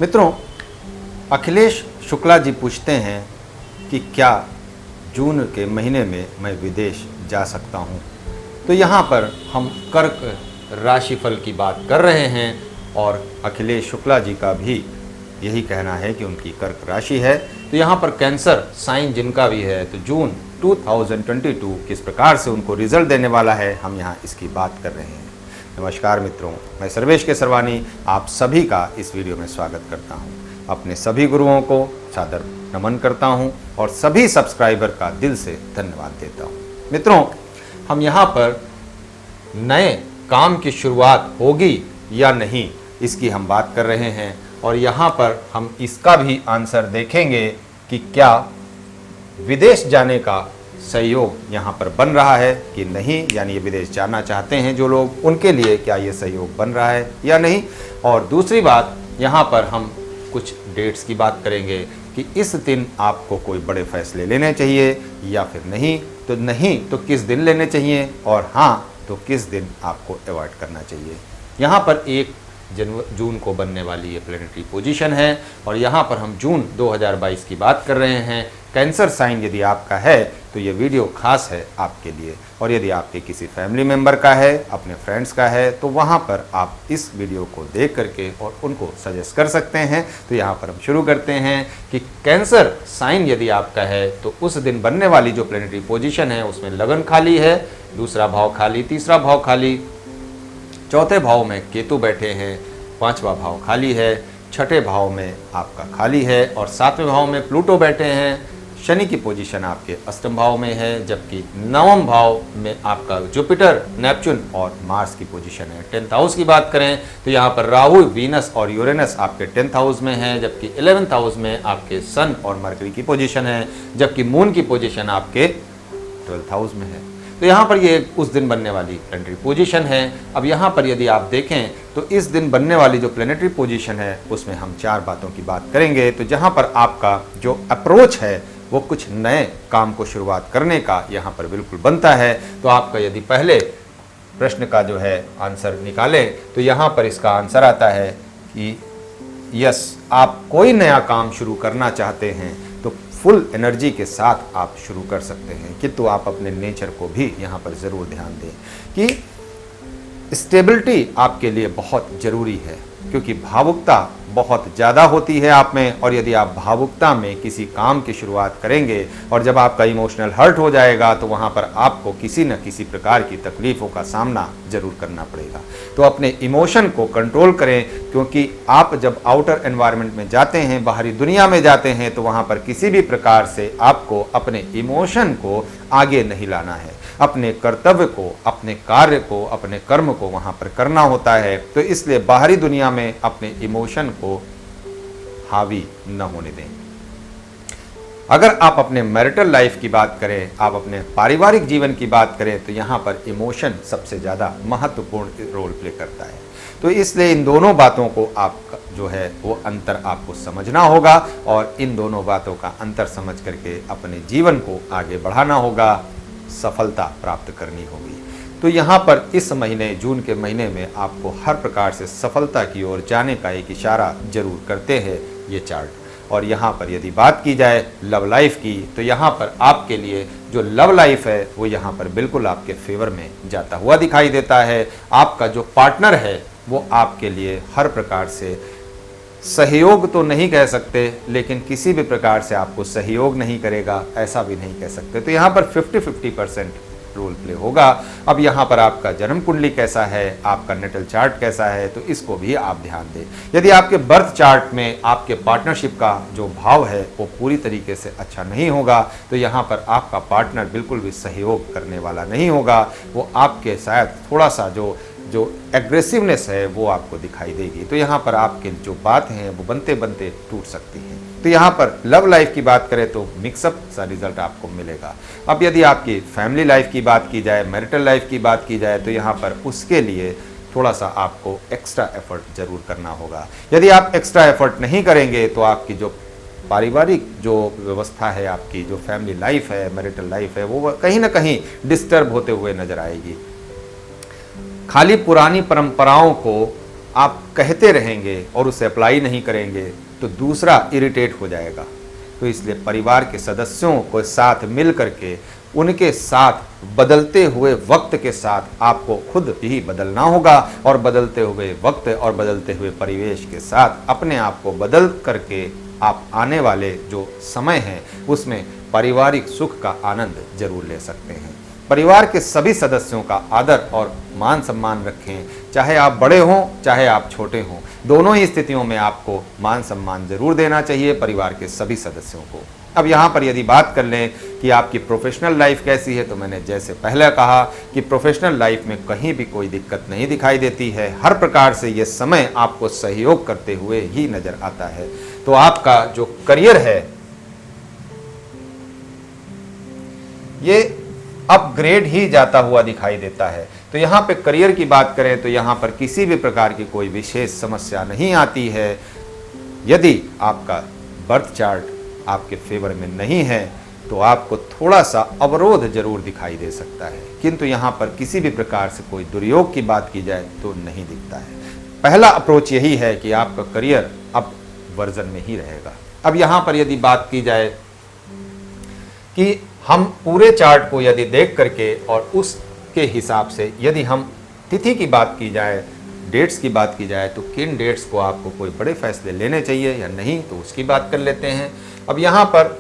मित्रों, अखिलेश शुक्ला जी पूछते हैं कि क्या जून के महीने में मैं विदेश जा सकता हूँ। तो यहाँ पर हम कर्क राशिफल की बात कर रहे हैं और अखिलेश शुक्ला जी का भी यही कहना है कि उनकी कर्क राशि है। तो यहाँ पर कैंसर साइन जिनका भी है, तो जून 2022 किस प्रकार से उनको रिजल्ट देने वाला है, हम यहाँ इसकी बात कर रहे हैं। नमस्कार मित्रों, मैं सर्वेश के सरवानी आप सभी का इस वीडियो में स्वागत करता हूँ। अपने सभी गुरुओं को सादर नमन करता हूँ और सभी सब्सक्राइबर का दिल से धन्यवाद देता हूँ। मित्रों, हम यहाँ पर नए काम की शुरुआत होगी या नहीं, इसकी हम बात कर रहे हैं और यहाँ पर हम इसका भी आंसर देखेंगे कि क्या विदेश जाने का सहयोग यहाँ पर बन रहा है कि नहीं, यानी ये विदेश जाना चाहते हैं जो लोग, उनके लिए क्या ये सहयोग बन रहा है या नहीं। और दूसरी बात, यहाँ पर हम कुछ डेट्स की बात करेंगे कि इस दिन आपको कोई बड़े फैसले लेने चाहिए या फिर नहीं तो किस दिन लेने चाहिए, और हाँ तो किस दिन आपको अवॉइड करना चाहिए। यहाँ पर 1 जून को बनने वाली ये प्लैनेटरी पोजीशन है और यहाँ पर हम जून 2022 की बात कर रहे हैं। कैंसर साइन यदि आपका है तो ये वीडियो खास है आपके लिए, और यदि आपके किसी फैमिली मेम्बर का है, अपने फ्रेंड्स का है, तो वहाँ पर आप इस वीडियो को देख करके और उनको सजेस्ट कर सकते हैं। तो यहाँ पर हम शुरू करते हैं कि कैंसर साइन यदि आपका है तो उस दिन बनने वाली जो प्लैनेटरी पोजीशन है उसमें लगन खाली है, दूसरा भाव खाली, तीसरा भाव खाली, चौथे भाव में केतु बैठे हैं, 5वां भाव खाली है, छठे भाव में आपका खाली है और 7वें भाव में प्लूटो बैठे हैं। शनि की पोजीशन आपके अष्टम भाव में है, जबकि 9वें भाव में आपका जुपिटर, नेपच्यून और मार्स की पोजीशन है। 10th हाउस की बात करें तो यहाँ पर राहु, वीनस और यूरेनस आपके 10th हाउस में है, जबकि 11th हाउस में आपके सन और मरकरी की पोजीशन है, जबकि मून की पोजीशन आपके 12th हाउस में है। तो यहाँ पर ये उस दिन बनने वाली प्लैनेटरी पोजीशन है। अब यहाँ पर यदि आप देखें तो इस दिन बनने वाली जो प्लैनेटरी पोजीशन है उसमें हम 4 बातों की बात करेंगे। तो जहाँ पर आपका जो अप्रोच है वो कुछ नए काम को शुरुआत करने का यहाँ पर बिल्कुल बनता है। तो आपका यदि पहले प्रश्न का जो है आंसर निकालें तो यहाँ पर इसका आंसर आता है कि यस, आप कोई नया काम शुरू करना चाहते हैं तो फुल एनर्जी के साथ आप शुरू कर सकते हैं, किंतु आप अपने नेचर को भी यहाँ पर ज़रूर ध्यान दें कि स्टेबिलिटी आपके लिए बहुत ज़रूरी है, क्योंकि भावुकता बहुत ज़्यादा होती है आप में, और यदि आप भावुकता में किसी काम की शुरुआत करेंगे और जब आपका इमोशनल हर्ट हो जाएगा तो वहाँ पर आपको किसी न किसी प्रकार की तकलीफ़ों का सामना ज़रूर करना पड़ेगा। तो अपने इमोशन को कंट्रोल करें, क्योंकि आप जब आउटर एनवायरनमेंट में जाते हैं, बाहरी दुनिया में जाते हैं, तो वहाँ पर किसी भी प्रकार से आपको अपने इमोशन को आगे नहीं लाना है। अपने कर्तव्य को, अपने कार्य को, अपने कर्म को वहाँ पर करना होता है। तो इसलिए बाहरी दुनिया में अपने इमोशन को हावी न होने दें। अगर आप अपने मैरिटल लाइफ की बात करें, आप अपने पारिवारिक जीवन की बात करें, तो यहाँ पर इमोशन सबसे ज़्यादा महत्वपूर्ण रोल प्ले करता है। तो इसलिए इन दोनों बातों को आप जो है वो अंतर आपको समझना होगा और इन दोनों बातों का अंतर समझ करके अपने जीवन को आगे बढ़ाना होगा, सफलता प्राप्त करनी होगी। तो यहाँ पर इस महीने, जून के महीने में आपको हर प्रकार से सफलता की ओर जाने का एक इशारा जरूर करते हैं ये चार्ट। और यहाँ पर यदि बात की जाए लव लाइफ की, तो यहाँ पर आपके लिए जो लव लाइफ है वो यहाँ पर बिल्कुल आपके फेवर में जाता हुआ दिखाई देता है। आपका जो पार्टनर है वो आपके लिए हर प्रकार से सहयोग तो नहीं कह सकते, लेकिन किसी भी प्रकार से आपको सहयोग नहीं करेगा, ऐसा भी नहीं कह सकते। तो यहाँ पर 50-50% रोल प्ले होगा। अब यहाँ पर आपका जन्म कुंडली कैसा है, आपका नेटल चार्ट कैसा है, तो इसको भी आप ध्यान दें। यदि आपके बर्थ चार्ट में आपके पार्टनरशिप का जो भाव है वो पूरी तरीके से अच्छा नहीं होगा, तो यहाँ पर आपका पार्टनर बिल्कुल भी सहयोग करने वाला नहीं होगा। वो आपके शायद थोड़ा सा जो एग्रेसिवनेस है वो आपको दिखाई देगी। तो यहाँ पर आपके जो बातें हैं वो बनते बनते टूट सकती हैं। तो यहाँ पर लव लाइफ की बात करें तो मिक्सअप सा रिजल्ट आपको मिलेगा। अब यदि आपकी फैमिली लाइफ की बात की जाए, मैरिटल लाइफ की बात की जाए, तो यहाँ पर उसके लिए थोड़ा सा आपको एक्स्ट्रा एफर्ट ज़रूर करना होगा। यदि आप एक्स्ट्रा एफर्ट नहीं करेंगे तो आपकी जो पारिवारिक जो व्यवस्था है, आपकी जो फैमिली लाइफ है, मैरिटल लाइफ है, वो कहीं ना कहीं डिस्टर्ब होते हुए नजर आएगी। खाली पुरानी परंपराओं को आप कहते रहेंगे और उसे अप्लाई नहीं करेंगे तो दूसरा इरिटेट हो जाएगा। तो इसलिए परिवार के सदस्यों को साथ मिल करके उनके साथ बदलते हुए वक्त के साथ आपको खुद ही बदलना होगा और बदलते हुए वक्त और बदलते हुए परिवेश के साथ अपने आप को बदल करके आप आने वाले जो समय है उसमें पारिवारिक सुख का आनंद जरूर ले सकते हैं। परिवार के सभी सदस्यों का आदर और मान सम्मान रखें, चाहे आप बड़े हों चाहे आप छोटे हों, दोनों ही स्थितियों में आपको मान सम्मान जरूर देना चाहिए परिवार के सभी सदस्यों को। अब यहाँ पर यदि बात कर लें कि आपकी प्रोफेशनल लाइफ कैसी है, तो मैंने जैसे पहले कहा कि प्रोफेशनल लाइफ में कहीं भी कोई दिक्कत नहीं दिखाई देती है। हर प्रकार से ये समय आपको सहयोग करते हुए ही नजर आता है। तो आपका जो करियर है ये अपग्रेड ही जाता हुआ दिखाई देता है। तो यहाँ पे करियर की बात करें तो यहाँ पर किसी भी प्रकार की कोई विशेष समस्या नहीं आती है। यदि आपका बर्थ चार्ट आपके फेवर में नहीं है तो आपको थोड़ा सा अवरोध जरूर दिखाई दे सकता है, किंतु यहाँ पर किसी भी प्रकार से कोई दुर्योग की बात की जाए तो नहीं दिखता है। पहला अप्रोच यही है कि आपका करियर अप वर्जन में ही रहेगा। अब यहाँ पर यदि बात की जाए कि हम पूरे चार्ट को यदि देख करके और उसके हिसाब से यदि हम तिथि की बात की जाए, डेट्स की बात की जाए, तो किन डेट्स को आपको कोई बड़े फैसले लेने चाहिए या नहीं, तो उसकी बात कर लेते हैं। अब यहाँ पर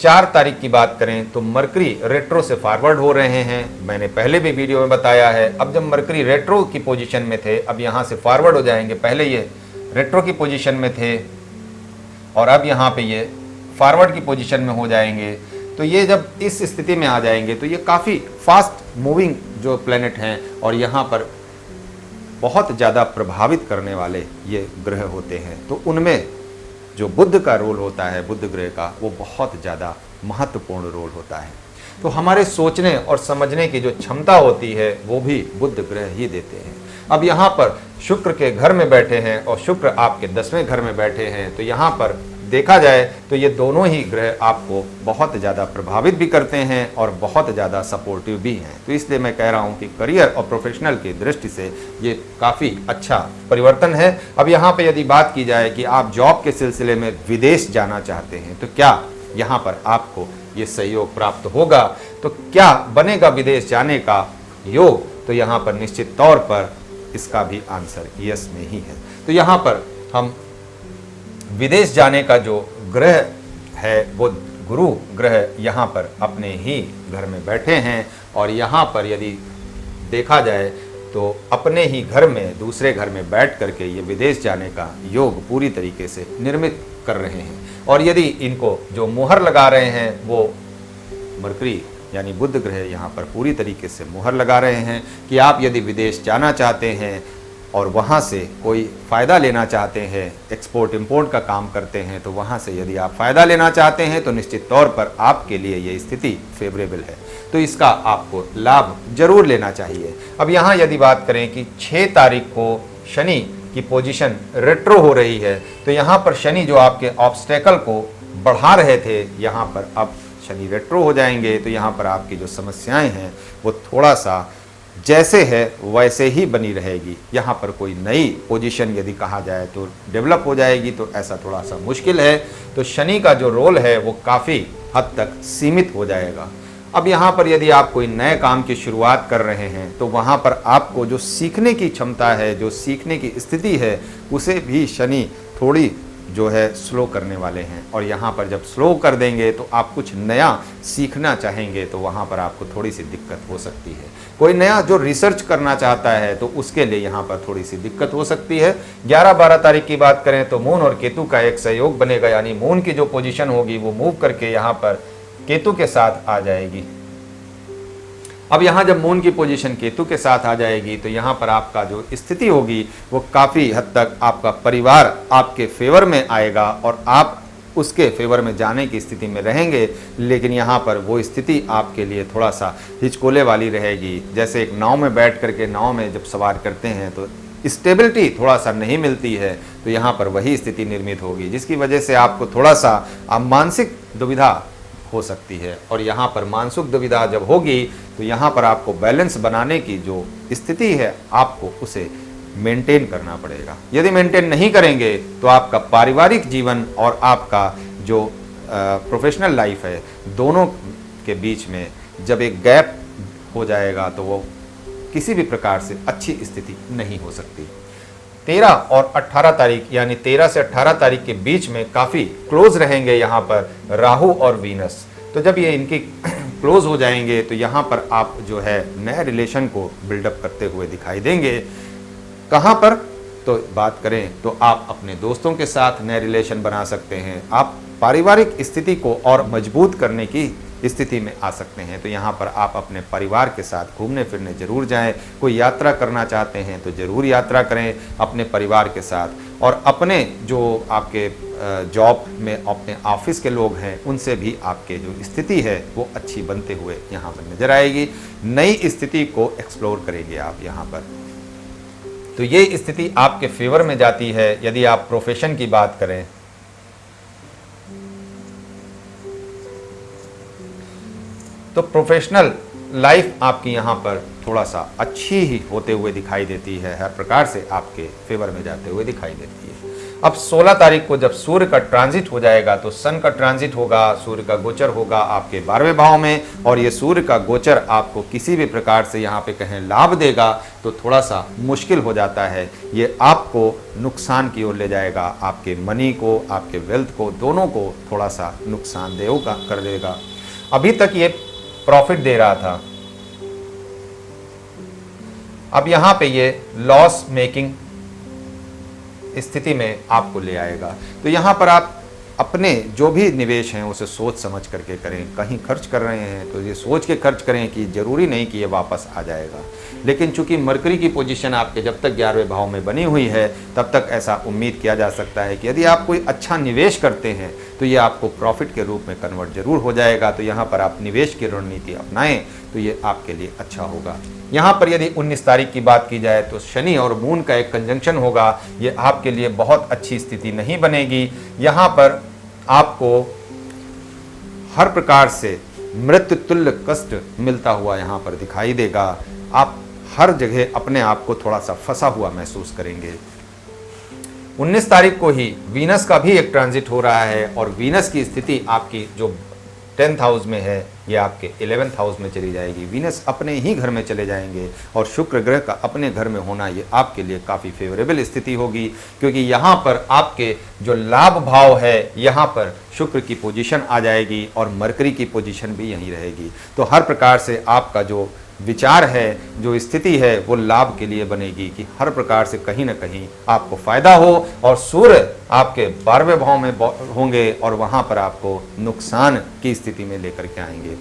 4 तारीख की बात करें तो मरकरी रेट्रो से फॉरवर्ड हो रहे हैं। मैंने पहले भी वीडियो में बताया है। अब जब मरकरी रेट्रो की पोजीशन में थे, अब यहाँ से फॉरवर्ड हो जाएंगे। पहले ये रेट्रो की पोजीशन में थे और अब यहाँ पे ये फॉरवर्ड की पोजीशन में हो जाएंगे। तो ये जब इस स्थिति में आ जाएंगे तो ये काफ़ी फास्ट मूविंग जो प्लैनेट हैं और यहाँ पर बहुत ज़्यादा प्रभावित करने वाले ये ग्रह होते हैं। तो उनमें जो बुध का रोल होता है, बुध ग्रह का, वो बहुत ज़्यादा महत्वपूर्ण रोल होता है। तो हमारे सोचने और समझने की जो क्षमता होती है वो भी बुध ग्रह ही देते हैं। अब यहाँ पर शुक्र के घर में बैठे हैं और शुक्र आपके 10वें घर में बैठे हैं। तो यहाँ पर देखा जाए तो ये दोनों ही ग्रह आपको बहुत ज़्यादा प्रभावित भी करते हैं और बहुत ज़्यादा सपोर्टिव भी हैं। तो इसलिए मैं कह रहा हूँ कि करियर और प्रोफेशनल की दृष्टि से ये काफ़ी अच्छा परिवर्तन है। अब यहाँ पे यदि बात की जाए कि आप जॉब के सिलसिले में विदेश जाना चाहते हैं तो क्या यहाँ पर आपको ये सहयोग प्राप्त होगा, तो क्या बनेगा विदेश जाने का योग, तो यहाँ पर निश्चित तौर पर इसका भी आंसर यस में ही है। तो यहाँ पर हम विदेश जाने का जो ग्रह है वो गुरु ग्रह यहाँ पर अपने ही घर में बैठे हैं और यहाँ पर यदि देखा जाए तो अपने ही घर में दूसरे घर में बैठ करके ये विदेश जाने का योग पूरी तरीके से निर्मित कर रहे हैं। और यदि इनको जो मुहर लगा रहे हैं वो मरकरी यानी बुध ग्रह यहाँ पर पूरी तरीके से मुहर लगा रहे हैं कि आप यदि विदेश जाना चाहते हैं और वहाँ से कोई फ़ायदा लेना चाहते हैं, एक्सपोर्ट इंपोर्ट का काम करते हैं, तो वहाँ से यदि आप फ़ायदा लेना चाहते हैं तो निश्चित तौर पर आपके लिए ये स्थिति फेवरेबल है। तो इसका आपको लाभ जरूर लेना चाहिए। अब यहाँ यदि बात करें कि 6 तारीख को शनि की पोजीशन रेट्रो हो रही है, तो यहाँ पर शनि जो आपके ऑब्स्टेकल को बढ़ा रहे थे, यहाँ पर अब शनि रेट्रो हो जाएंगे। तो यहाँ पर आपकी जो समस्याएँ हैं वो थोड़ा सा जैसे है वैसे ही बनी रहेगी। यहाँ पर कोई नई पोजीशन यदि कहा जाए तो डेवलप हो जाएगी, तो ऐसा थोड़ा सा मुश्किल है। तो शनि का जो रोल है वो काफ़ी हद तक सीमित हो जाएगा। अब यहाँ पर यदि आप कोई नए काम की शुरुआत कर रहे हैं तो वहाँ पर आपको जो सीखने की क्षमता है, जो सीखने की स्थिति है, उसे भी शनि थोड़ी जो है स्लो करने वाले हैं। और यहाँ पर जब स्लो कर देंगे तो आप कुछ नया सीखना चाहेंगे तो वहाँ पर आपको थोड़ी सी दिक्कत हो सकती है। कोई नया जो रिसर्च करना चाहता है तो उसके लिए यहाँ पर थोड़ी सी दिक्कत हो सकती है। 11-12 तारीख की बात करें तो मून और केतु का एक सहयोग बनेगा, यानी मून की जो पोजीशन होगी वो मूव करके यहाँ पर केतु के साथ आ जाएगी। अब यहाँ जब मून की पोजीशन केतु के साथ आ जाएगी तो यहाँ पर आपका जो स्थिति होगी वो काफ़ी हद तक आपका परिवार आपके फेवर में आएगा और आप उसके फेवर में जाने की स्थिति में रहेंगे। लेकिन यहाँ पर वो स्थिति आपके लिए थोड़ा सा हिचकोले वाली रहेगी। जैसे एक नाव में बैठ करके नाव में जब सवार करते हैं तो स्टेबिलिटी थोड़ा सा नहीं मिलती है, तो यहाँ पर वही स्थिति निर्मित होगी, जिसकी वजह से आपको थोड़ा सा मानसिक दुविधा हो सकती है। और यहाँ पर मानसिक दुविधा जब होगी तो यहाँ पर आपको बैलेंस बनाने की जो स्थिति है आपको उसे मेंटेन करना पड़ेगा। यदि मेंटेन नहीं करेंगे तो आपका पारिवारिक जीवन और आपका जो प्रोफेशनल लाइफ है, दोनों के बीच में जब एक गैप हो जाएगा तो वो किसी भी प्रकार से अच्छी स्थिति नहीं हो सकती। 13 और 18 तारीख यानी 13 से 18 तारीख के बीच में काफ़ी क्लोज रहेंगे यहाँ पर राहु और वीनस। तो जब ये इनकी क्लोज हो जाएंगे तो यहाँ पर आप जो है नए रिलेशन को बिल्डअप करते हुए दिखाई देंगे। कहाँ पर तो बात करें तो आप अपने दोस्तों के साथ नए रिलेशन बना सकते हैं। आप पारिवारिक स्थिति को और मजबूत करने की स्थिति में आ सकते हैं। तो यहाँ पर आप अपने परिवार के साथ घूमने फिरने जरूर जाएं। कोई यात्रा करना चाहते हैं तो ज़रूर यात्रा करें अपने परिवार के साथ। और अपने जो आपके जॉब में अपने ऑफिस के लोग हैं उनसे भी आपके जो स्थिति है वो अच्छी बनते हुए यहाँ पर नजर आएगी। नई स्थिति को एक्सप्लोर करेंगे आप यहाँ पर। तो ये स्थिति आपके फेवर में जाती है। यदि आप प्रोफेशन की बात करें तो प्रोफेशनल लाइफ आपकी यहाँ पर थोड़ा सा अच्छी ही होते हुए दिखाई देती है, हर प्रकार से आपके फेवर में जाते हुए दिखाई देती है। अब 16 तारीख को जब सूर्य का ट्रांजिट हो जाएगा तो सन का ट्रांजिट होगा, सूर्य का गोचर होगा आपके 12वें भाव में। और ये सूर्य का गोचर आपको किसी भी प्रकार से यहाँ पे कहें लाभ देगा तो थोड़ा सा मुश्किल हो जाता है। ये आपको नुकसान की ओर ले जाएगा, आपके मनी को, आपके वेल्थ को, दोनों को थोड़ा सा नुकसानदेह कर देगा। अभी तक ये प्रॉफिट दे रहा था, अब यहां पे ये लॉस मेकिंग स्थिति में आपको ले आएगा। तो यहां पर आप अपने जो भी निवेश हैं उसे सोच समझ करके करें। कहीं खर्च कर रहे हैं तो ये सोच के खर्च करें कि जरूरी नहीं कि ये वापस आ जाएगा। लेकिन चूंकि मरकरी की पोजीशन आपके जब तक 11वें भाव में बनी हुई है तब तक ऐसा उम्मीद किया जा सकता है कि यदि आप कोई अच्छा निवेश करते हैं तो ये आपको प्रॉफिट के रूप में कन्वर्ट जरूर हो जाएगा। तो यहाँ पर आप निवेश की रणनीति अपनाएं तो ये आपके लिए अच्छा होगा। यहाँ पर यदि 19 तारीख की बात की जाए तो शनि और मून का एक कंजंक्शन होगा। ये आपके लिए बहुत अच्छी स्थिति नहीं बनेगी। यहाँ पर आपको हर प्रकार से मृत्यु तुल्य कष्ट मिलता हुआ यहाँ पर दिखाई देगा। आप हर जगह अपने आप को थोड़ा सा फंसा हुआ महसूस करेंगे। 19 तारीख को ही वीनस का भी एक ट्रांजिट हो रहा है और वीनस की स्थिति आपकी जो 10th हाउस में है ये आपके 11th हाउस में चली जाएगी। वीनस अपने ही घर में चले जाएंगे और शुक्र ग्रह का अपने घर में होना ये आपके लिए काफ़ी फेवरेबल स्थिति होगी, क्योंकि यहाँ पर आपके जो लाभ भाव है यहाँ पर शुक्र की पोजीशन आ जाएगी और मरकरी की पोजीशन भी यहीं रहेगी। तो हर प्रकार से आपका जो विचार है, जो स्थिति है वो लाभ के लिए बनेगी कि हर प्रकार से कहीं ना कहीं आपको फायदा हो। और सूर्य आपके 12वें भाव में होंगे और वहां पर आपको नुकसान की स्थिति में लेकर के आएंगे।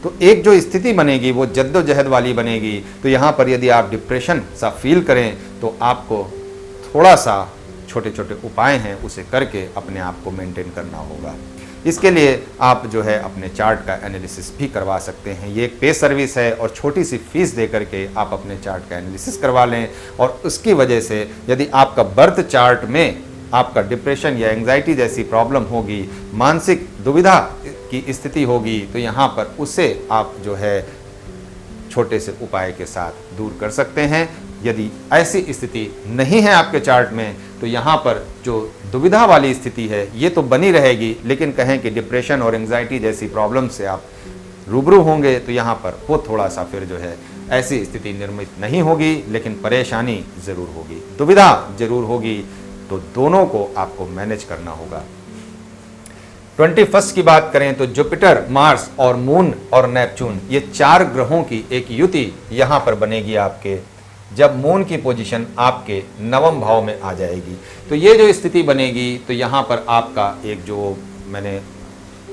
तो एक जो स्थिति बनेगी वो जद्दोजहद वाली बनेगी। तो यहाँ पर यदि आप डिप्रेशन सा फील करें तो आपको थोड़ा सा छोटे छोटे उपाय हैं उसे करके अपने आप को मेंटेन करना होगा। इसके लिए आप जो है अपने चार्ट का एनालिसिस भी करवा सकते हैं। ये एक पे सर्विस है और छोटी सी फीस दे करके आप अपने चार्ट का एनालिसिस करवा लें। और उसकी वजह से यदि आपका बर्थ चार्ट में आपका डिप्रेशन या एंग्जाइटी जैसी प्रॉब्लम होगी, मानसिक दुविधा की स्थिति होगी, तो यहाँ पर उसे आप जो है छोटे से उपाय के साथ दूर कर सकते हैं। यदि ऐसी स्थिति नहीं है आपके चार्ट में तो यहाँ पर जो दुविधा वाली स्थिति है ये तो बनी रहेगी, लेकिन कहें कि डिप्रेशन और एंग्जाइटी जैसी प्रॉब्लम से आप रूबरू होंगे तो यहाँ पर वो थोड़ा सा फिर जो है ऐसी स्थिति निर्मित नहीं होगी, लेकिन परेशानी ज़रूर होगी, दुविधा ज़रूर होगी। तो दोनों को आपको मैनेज करना होगा। 21 की बात करें तो जुपिटर, मार्स और मून और नेपच्यून ये 4 ग्रहों की एक युति यहाँ पर बनेगी आपके, जब मून की पोजीशन आपके 9वें भाव में आ जाएगी। तो ये जो स्थिति बनेगी तो यहाँ पर आपका एक जो मैंने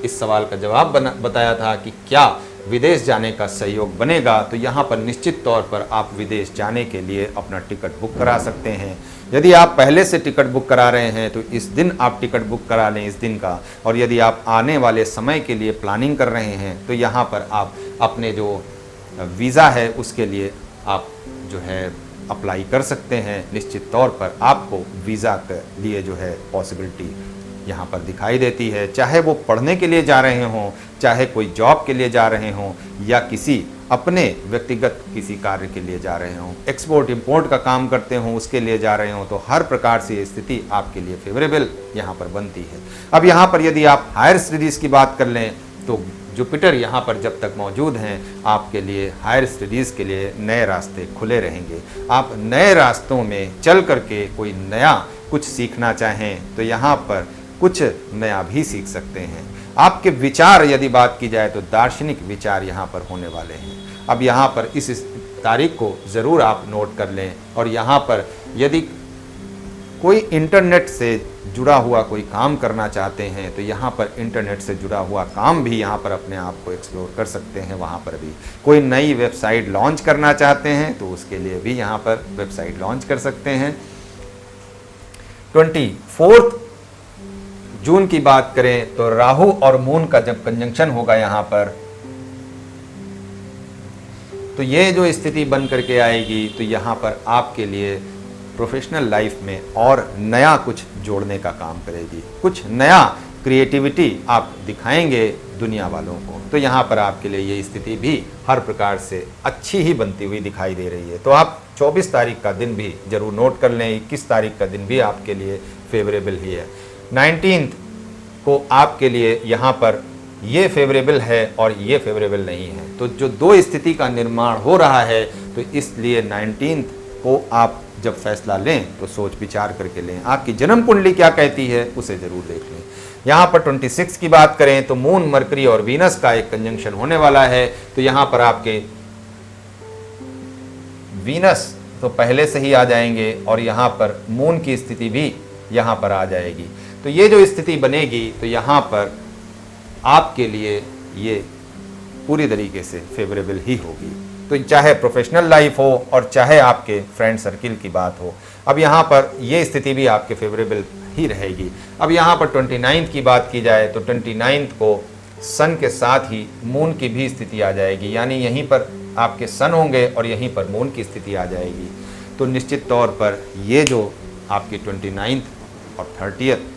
इस सवाल का जवाब बताया था कि क्या विदेश जाने का सहयोग बनेगा, तो यहाँ पर निश्चित तौर पर आप विदेश जाने के लिए अपना टिकट बुक करा सकते हैं। यदि आप पहले से टिकट बुक करा रहे हैं तो इस दिन आप टिकट बुक करा लें इस दिन का। और यदि आप आने वाले समय के लिए प्लानिंग कर रहे हैं तो यहाँ पर आप अपने जो वीज़ा है उसके लिए आप जो है अप्लाई कर सकते हैं। निश्चित तौर पर आपको वीज़ा के लिए जो है पॉसिबिलिटी यहाँ पर दिखाई देती है, चाहे वो पढ़ने के लिए जा रहे हों, चाहे कोई जॉब के लिए जा रहे हों या किसी अपने व्यक्तिगत किसी कार्य के लिए जा रहे हों, एक्सपोर्ट इंपोर्ट का काम करते हों उसके लिए जा रहे हों, तो हर प्रकार से ये स्थिति आपके लिए फेवरेबल यहाँ पर बनती है। अब यहाँ पर यदि आप हायर स्टडीज़ की बात कर लें तो जुपिटर यहाँ पर जब तक मौजूद हैं आपके लिए हायर स्टडीज़ के लिए नए रास्ते खुले रहेंगे। आप नए रास्तों में चल करके कोई नया कुछ सीखना चाहें तो यहाँ पर कुछ नया भी सीख सकते हैं। आपके विचार यदि बात की जाए तो दार्शनिक विचार यहाँ पर होने वाले हैं। अब यहाँ पर इस तारीख को ज़रूर आप नोट कर लें। और यहाँ पर यदि कोई इंटरनेट से जुड़ा हुआ कोई काम करना चाहते हैं तो यहाँ पर इंटरनेट से जुड़ा हुआ काम भी यहाँ पर अपने आप को एक्सप्लोर कर सकते हैं। वहाँ पर भी कोई नई वेबसाइट लॉन्च करना चाहते हैं तो उसके लिए भी यहाँ पर वेबसाइट लॉन्च कर सकते हैं। 24 जून की बात करें तो राहु और मून का जब कंजंक्शन होगा यहाँ पर, तो ये जो स्थिति बन करके आएगी तो यहाँ पर आपके लिए प्रोफेशनल लाइफ में और नया कुछ जोड़ने का काम करेगी। कुछ नया क्रिएटिविटी आप दिखाएंगे दुनिया वालों को, तो यहाँ पर आपके लिए ये स्थिति भी हर प्रकार से अच्छी ही बनती हुई दिखाई दे रही है। तो आप 24 तारीख का दिन भी जरूर नोट कर लें। 21 तारीख का दिन भी आपके लिए फेवरेबल ही है। 19 को आपके लिए यहाँ पर ये फेवरेबल है और ये फेवरेबल नहीं है। तो जो दो स्थिति का निर्माण हो रहा है तो इसलिए 19 को आप जब फैसला लें तो सोच विचार करके लें। आपकी जन्म कुंडली क्या कहती है उसे जरूर देख लें। यहाँ पर 26 की बात करें तो मून, मरकरी और वीनस का एक कंजंक्शन होने वाला है। तो यहाँ पर आपके वीनस तो पहले से ही आ जाएंगे और यहाँ पर मून की स्थिति भी यहाँ पर आ जाएगी। तो ये जो स्थिति बनेगी तो यहाँ पर आपके लिए ये पूरी तरीके से फेवरेबल ही होगी। तो चाहे प्रोफेशनल लाइफ हो और चाहे आपके फ्रेंड सर्किल की बात हो, अब यहाँ पर ये स्थिति भी आपके फेवरेबल ही रहेगी। अब यहाँ पर 29 की बात की जाए तो 29 को सन के साथ ही मून की भी स्थिति आ जाएगी, यानी यहीं पर आपके सन होंगे और यहीं पर मून की स्थिति आ जाएगी। तो निश्चित तौर पर ये जो आपकी 29 और 30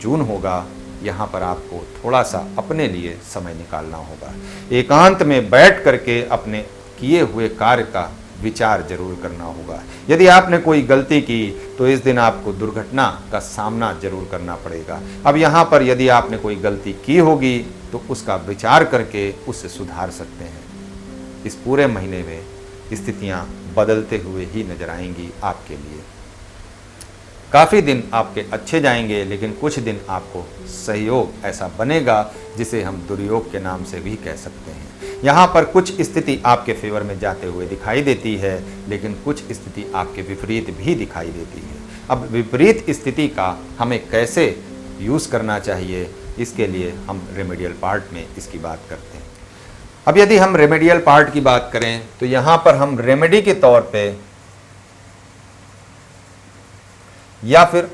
जून होगा, यहाँ पर आपको थोड़ा सा अपने लिए समय निकालना होगा। एकांत में बैठ करके अपने किए हुए कार्य का विचार जरूर करना होगा। यदि आपने कोई गलती की तो इस दिन आपको दुर्घटना का सामना जरूर करना पड़ेगा। अब यहाँ पर यदि आपने कोई गलती की होगी तो उसका विचार करके उससे सुधार सकते हैं। इस पूरे महीने में स्थितियाँ बदलते हुए ही नजर आएंगी आपके लिए। काफ़ी दिन आपके अच्छे जाएंगे, लेकिन कुछ दिन आपको सहयोग ऐसा बनेगा जिसे हम दुर्योग के नाम से भी कह सकते हैं। यहाँ पर कुछ स्थिति आपके फेवर में जाते हुए दिखाई देती है, लेकिन कुछ स्थिति आपके विपरीत भी दिखाई देती है। अब विपरीत स्थिति का हमें कैसे यूज़ करना चाहिए, इसके लिए हम रेमेडियल पार्ट में इसकी बात करते हैं। अब यदि हम रेमेडियल पार्ट की बात करें तो यहाँ पर हम रेमेडी के तौर पे या फिर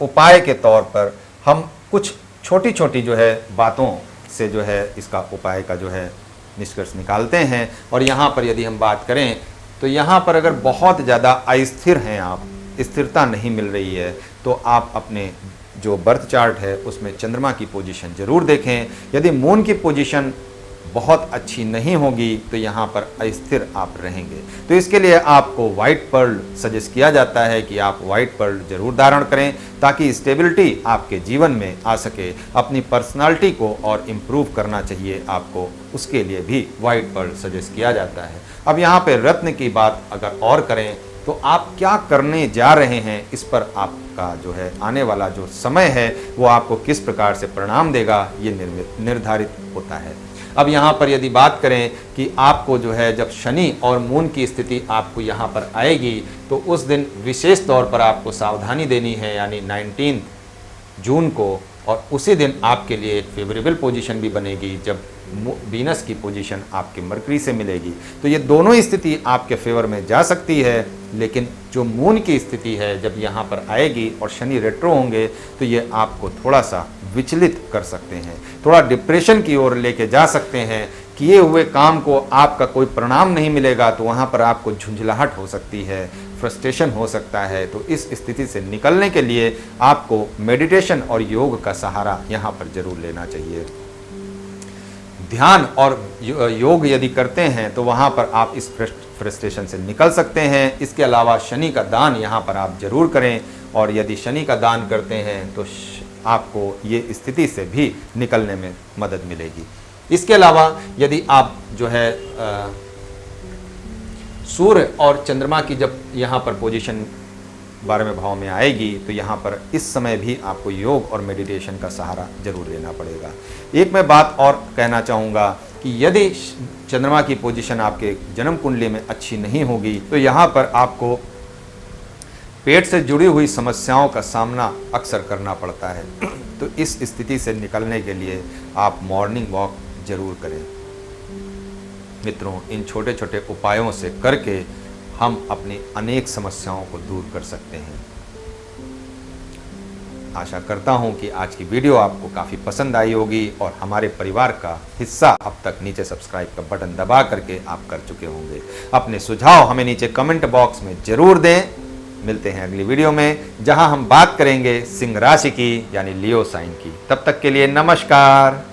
उपाय के तौर पर हम कुछ छोटी छोटी जो है बातों से जो है इसका उपाय का जो है निष्कर्ष निकालते हैं। और यहाँ पर यदि हम बात करें तो यहाँ पर अगर बहुत ज़्यादा अस्थिर हैं आप, स्थिरता नहीं मिल रही है, तो आप अपने जो बर्थ चार्ट है उसमें चंद्रमा की पोजीशन ज़रूर देखें। यदि मून की पोजीशन बहुत अच्छी नहीं होगी तो यहाँ पर अस्थिर आप रहेंगे। तो इसके लिए आपको वाइट पर्ल सजेस्ट किया जाता है कि आप वाइट पर्ल जरूर धारण करें ताकि स्टेबिलिटी आपके जीवन में आ सके। अपनी पर्सनालिटी को और इम्प्रूव करना चाहिए आपको, उसके लिए भी वाइट पर्ल सजेस्ट किया जाता है। अब यहाँ पे रत्न की बात अगर और करें तो आप क्या करने जा रहे हैं, इस पर आपका जो है आने वाला जो समय है वो आपको किस प्रकार से परिणाम देगा ये निर्धारित होता है। अब यहाँ पर यदि बात करें कि आपको जो है जब शनि और मून की स्थिति आपको यहाँ पर आएगी तो उस दिन विशेष तौर पर आपको सावधानी देनी है, यानी 19 जून को। और उसी दिन आपके लिए एक फेवरेबल पोजीशन भी बनेगी जब वीनस की पोजीशन आपके मरकरी से मिलेगी। तो ये दोनों स्थिति आपके फेवर में जा सकती है, लेकिन जो मून की स्थिति है जब यहाँ पर आएगी और शनि रेट्रो होंगे तो ये आपको थोड़ा सा विचलित कर सकते हैं, थोड़ा डिप्रेशन की ओर लेके जा सकते हैं किए हुए काम को आपका कोई परिणाम नहीं मिलेगा तो वहाँ पर आपको झुंझलाहट हो सकती है, फ्रस्ट्रेशन हो सकता है। तो इस स्थिति से निकलने के लिए आपको मेडिटेशन और योग का सहारा यहाँ पर जरूर लेना चाहिए। ध्यान और योग यदि करते हैं तो वहाँ पर आप इस फ्रस्ट्रेशन से निकल सकते हैं। इसके अलावा शनि का दान यहाँ पर आप जरूर करें, और यदि शनि का दान करते हैं तो आपको ये स्थिति से भी निकलने में मदद मिलेगी। इसके अलावा यदि आप जो है सूर्य और चंद्रमा की जब यहाँ पर पोजीशन 12वें भाव में आएगी तो यहाँ पर इस समय भी आपको योग और मेडिटेशन का सहारा जरूर लेना पड़ेगा। एक मैं बात और कहना चाहूँगा कि यदि चंद्रमा की पोजीशन आपके जन्म कुंडली में अच्छी नहीं होगी तो यहाँ पर आपको पेट से जुड़ी हुई समस्याओं का सामना अक्सर करना पड़ता है। तो इस स्थिति से निकलने के लिए आप मॉर्निंग वॉक जरूर करें। मित्रों, इन छोटे छोटे उपायों से करके हम अपनी अनेक समस्याओं को दूर कर सकते हैं। आशा करता हूं कि आज की वीडियो आपको काफ़ी पसंद आई होगी और हमारे परिवार का हिस्सा अब तक नीचे सब्सक्राइब का बटन दबा करके आप कर चुके होंगे। अपने सुझाव हमें नीचे कमेंट बॉक्स में जरूर दें। मिलते हैं अगली वीडियो में, जहां हम बात करेंगे सिंह राशि की यानी लियो साइन की। तब तक के लिए नमस्कार।